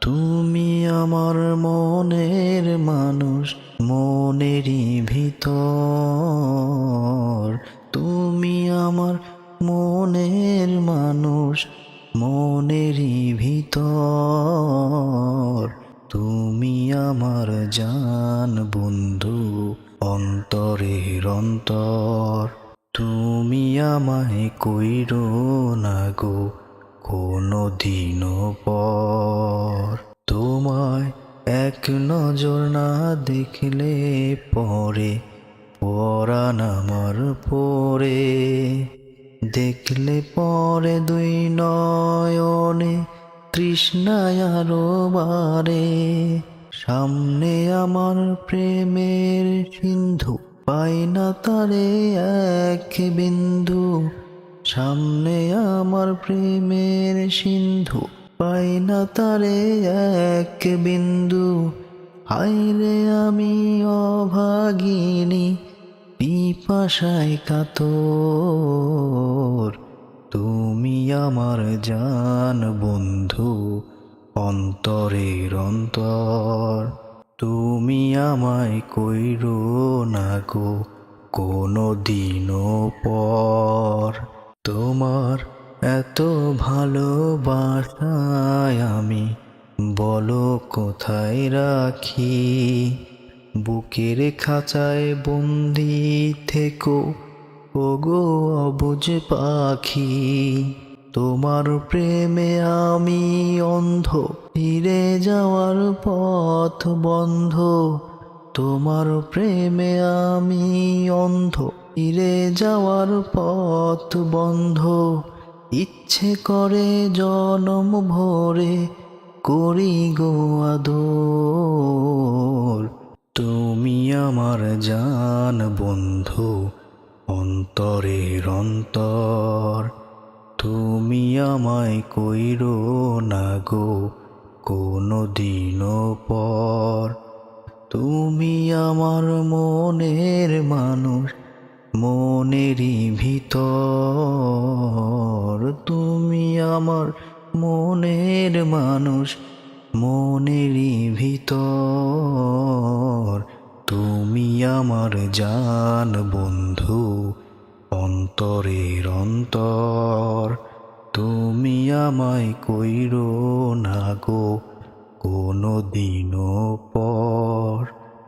তুমি আমার মনের মানুষ, মনেরই ভিতর। তুমি আমার মনের মানুষ, মনেরই ভিতর। তুমি আমার জান বন্ধু, অন্তরের অন্তর। তুমি আমায় কইরো না গো কোনো দিনও পর। তোমায় এক নজর না দেখলে পরে পরাণ আমার পরে। দেখলে পরে দুই নয়নে তৃষ্ণায় আরো বারে। সামনে আমার প্রেমের সিন্ধু, পাই না তারে এক বিন্দু। সামনে আমার প্রেমের সিন্ধু, পাই না তারে এক বিন্দু। হায়রে আমি অভাগিনী, পিপাসায় কাতর। তুমি আমার জান বন্ধু, অন্তরের অন্তর। তুমি আমায় কইরো না গো কোনো দিনও পর। তোমার এত ভালোবাসায় আমি বলো কোথায় রাখি। বুকের খাঁচায় বন্দি থেকো ওগো অবুঝ পাখি। তোমার প্রেমে আমি অন্ধ, ফিরে যাওয়ার পথ বন্ধ। তোমার প্রেমে আমি অন্ধ, ফিরে যাওয়ার পথ বন্ধ। ইচ্ছে করে জনম ভরে করি গো আদর। তুমি আমার জান বন্ধু, অন্তরের অন্তর। তুমি আমায় কইরো না গো কোনো দিনও পর। তুমি আমার মনের মানুষ, মনেরই ভিতর। তুমি আমার মনের মানুষ, মনেরই ভিতর। তুমি আমার জান বন্ধু, অন্তরের অন্তর। তুমি আমায় কইরো না গো কোনো দিনও পর।